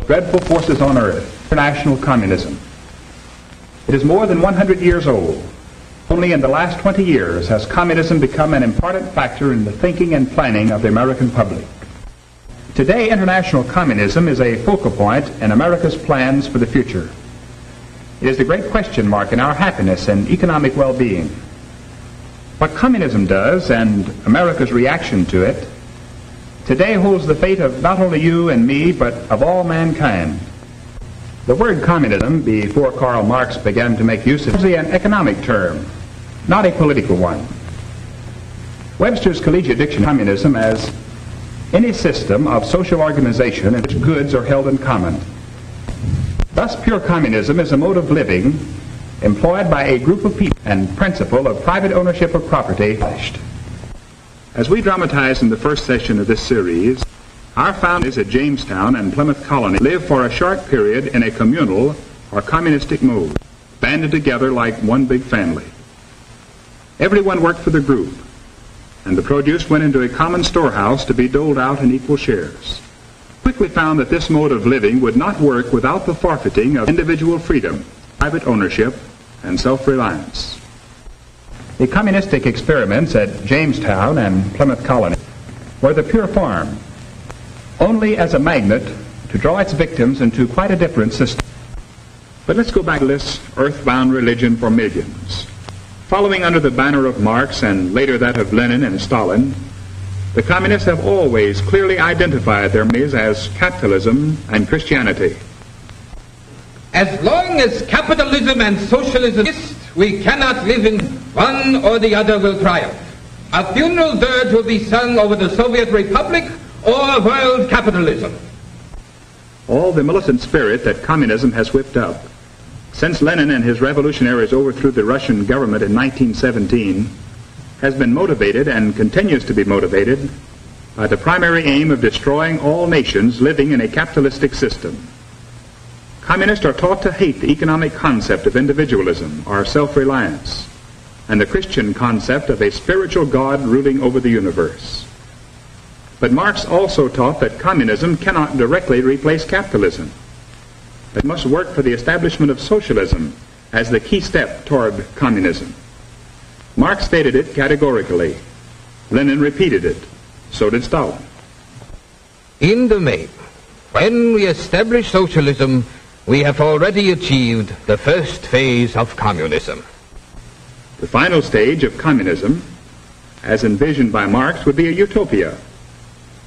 dreadful forces on earth, international communism. It is more than 100 years old. Only in the last 20 years has communism become an important factor in the thinking and planning of the American public. Today, international communism is a focal point in America's plans for the future. It is the great question mark in our happiness and economic well-being. What communism does, and America's reaction to it, today holds the fate of not only you and me, but of all mankind. The word communism, before Karl Marx began to make use of it, is an economic term, not a political one. Webster's Collegiate Dictionary communism as any system of social organization in which goods are held in common. Thus, pure communism is a mode of living employed by a group of people and principle of private ownership of property. As we dramatized in the first session of this series, our founders at Jamestown and Plymouth Colony lived for a short period in a communal or communistic mode, banded together like one big family. Everyone worked for the group, and the produce went into a common storehouse to be doled out in equal shares. Quickly found that this mode of living would not work without the forfeiting of individual freedom, private ownership, and self-reliance. The communistic experiments at Jamestown and Plymouth Colony were the pure form, only as a magnet to draw its victims into quite a different system. But let's go back to this earthbound religion for millions. Following under the banner of Marx and later that of Lenin and Stalin, the communists have always clearly identified their enemies as capitalism and Christianity. As long as capitalism and socialism exist, we cannot live in one or the other will triumph. A funeral dirge will be sung over the Soviet Republic or world capitalism. All the militant spirit that communism has whipped up since Lenin and his revolutionaries overthrew the Russian government in 1917 has been motivated and continues to be motivated by the primary aim of destroying all nations living in a capitalistic system. Communists are taught to hate the economic concept of individualism or self-reliance and the Christian concept of a spiritual God ruling over the universe. But Marx also taught that communism cannot directly replace capitalism. It must work for the establishment of socialism as the key step toward communism. Marx stated it categorically. Lenin repeated it. So did Stalin. In the main, when we establish socialism, we have already achieved the first phase of communism. The final stage of communism, as envisioned by Marx, would be a utopia,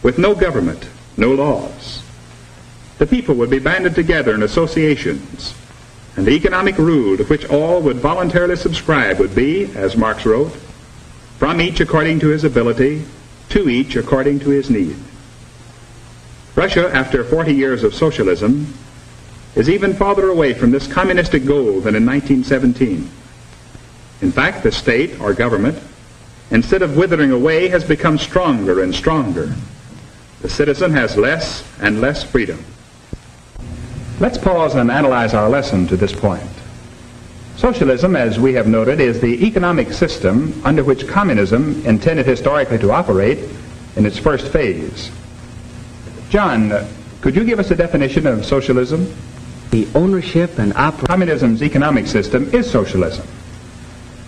with no government, no laws. The people would be banded together in associations, and the economic rule to which all would voluntarily subscribe would be, as Marx wrote, from each according to his ability, to each according to his need. Russia, after 40 years of socialism, is even farther away from this communistic goal than in 1917. In fact, the state, or government, instead of withering away, has become stronger and stronger. The citizen has less and less freedom. Let's pause and analyze our lesson to this point. Socialism, as we have noted, is the economic system under which communism intended historically to operate in its first phase. John, could you give us a definition of socialism? The ownership and Communism's economic system is socialism.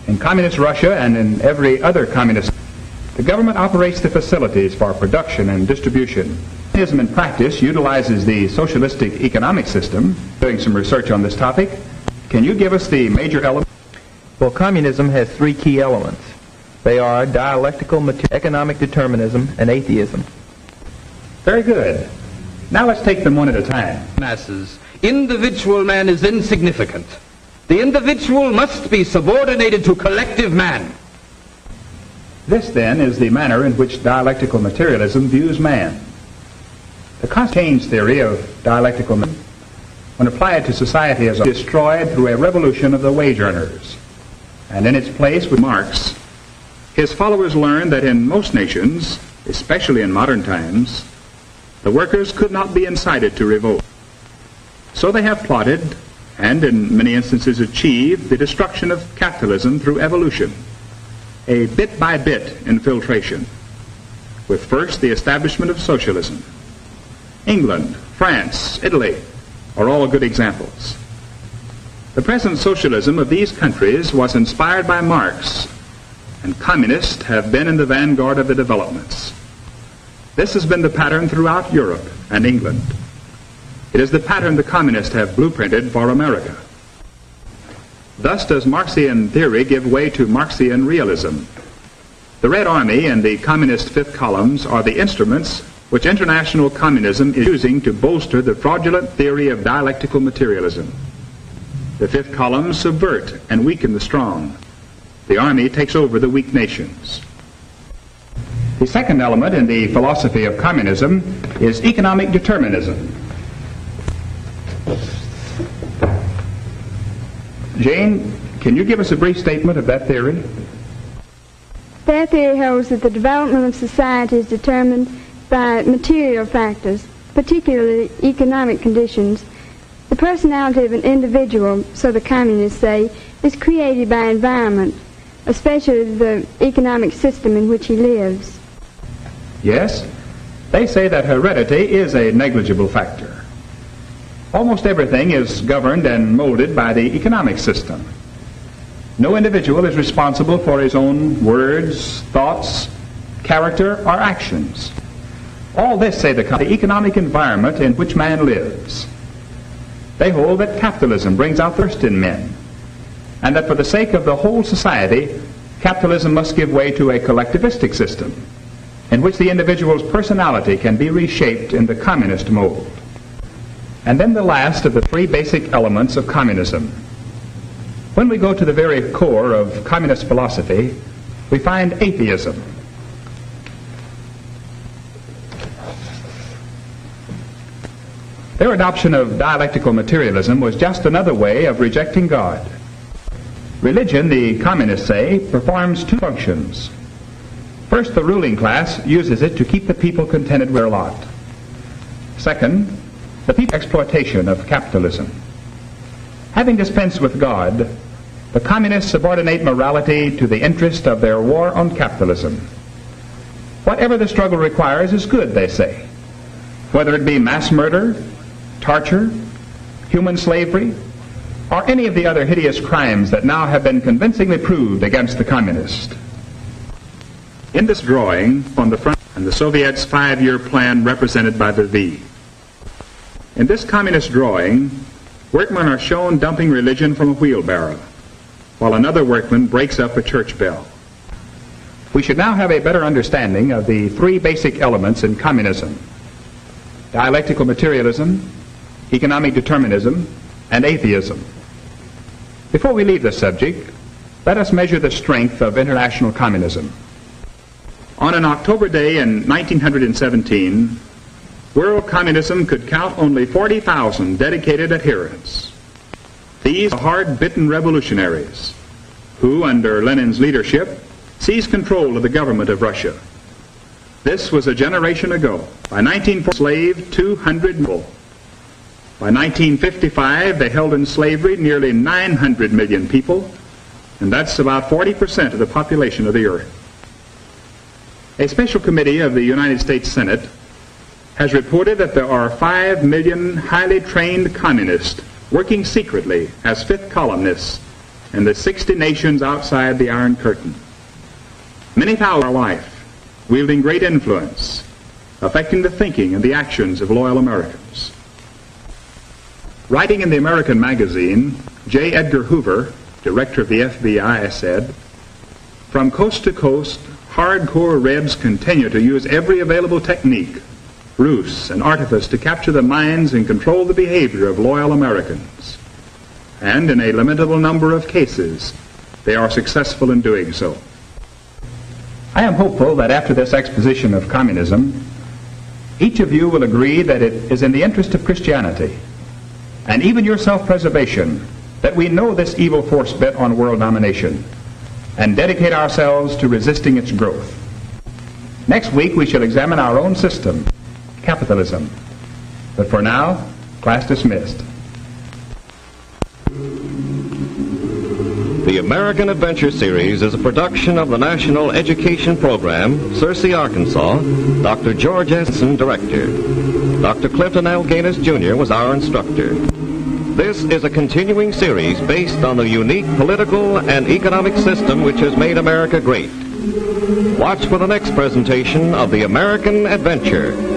In communist Russia and in every other communist, the government operates the facilities for production and distribution. Communism in practice utilizes the socialistic economic system. Doing some research on this topic, can you give us the major elements? Well, communism has three key elements. They are dialectical economic determinism and atheism. Very good. Now let's take them one at a time. Masses, individual man is insignificant. The individual must be subordinated to collective man. This, then, is the manner in which dialectical materialism views man. The change theory of dialectical man, when applied to society, is destroyed through a revolution of the wage earners. And in its place with Marx, his followers learned that in most nations, especially in modern times, the workers could not be incited to revolt. So they have plotted, and in many instances achieved, the destruction of capitalism through evolution, a bit-by-bit infiltration, with first the establishment of socialism. England, France, Italy are all good examples. The present socialism of these countries was inspired by Marx, and communists have been in the vanguard of the developments. This has been the pattern throughout Europe and England. It is the pattern the communists have blueprinted for America. Thus does Marxian theory give way to Marxian realism. The Red Army and the communist fifth columns are the instruments which international communism is using to bolster the fraudulent theory of dialectical materialism. The fifth columns subvert and weaken the strong. The army takes over the weak nations. The second element in the philosophy of communism is economic determinism. Jane, can you give us a brief statement of that theory? Their theory holds that the development of society is determined by material factors, particularly economic conditions. The personality of an individual, so the communists say, is created by environment, especially the economic system in which he lives. Yes, they say that heredity is a negligible factor. Almost everything is governed and molded by the economic system. No individual is responsible for his own words, thoughts, character, or actions. All this, say the economic environment in which man lives. They hold that capitalism brings out the worst in men, and that for the sake of the whole society, capitalism must give way to a collectivistic system in which the individual's personality can be reshaped in the communist mold. And then the last of the three basic elements of communism. When we go to the very core of communist philosophy, we find atheism. Their adoption of dialectical materialism was just another way of rejecting God. Religion, the communists say, performs two functions. First, the ruling class uses it to keep the people contented with their lot. Second, the people's exploitation of capitalism. Having dispensed with God, the communists subordinate morality to the interest of their war on capitalism. Whatever the struggle requires is good, they say, whether it be mass murder, torture, human slavery, or any of the other hideous crimes that now have been convincingly proved against the communists. In this drawing on the front, and the Soviets' 5-year plan represented by the V. In this communist drawing, workmen are shown dumping religion from a wheelbarrow, while another workman breaks up a church bell. We should now have a better understanding of the three basic elements in communism: dialectical materialism, economic determinism, and atheism. Before we leave this subject, let us measure the strength of international communism. On an October day in 1917, world communism could count only 40,000 dedicated adherents. These are hard-bitten revolutionaries who, under Lenin's leadership, seized control of the government of Russia. This was a generation ago. By 1940, enslaved 200 people. By 1955, they held in slavery nearly 900 million people, and that's about 40% of the population of the earth. A special committee of the United States Senate has reported that there are 5 million highly trained communists working secretly as fifth columnists in the 60 nations outside the Iron Curtain. Many thousands are alive, wielding great influence, affecting the thinking and the actions of loyal Americans. Writing in the American magazine, J. Edgar Hoover, director of the FBI, said, "From coast to coast, hardcore Rebs continue to use every available technique, ruse, and artifice to capture the minds and control the behavior of loyal Americans. And in a limitable number of cases, they are successful in doing so." I am hopeful that after this exposition of communism, each of you will agree that it is in the interest of Christianity, and even your self-preservation, that we know this evil force bent on world domination, and dedicate ourselves to resisting its growth. Next week we shall examine our own system, capitalism. But for now, class dismissed. The The American Adventure Series is a production of the National Education Program, Circa, Arkansas. Dr. George Essen, director. Dr. Clifton L. Gaines, Jr. was our instructor. This is a continuing series based on the unique political and economic system which has made America great. Watch for the next presentation of The American Adventure.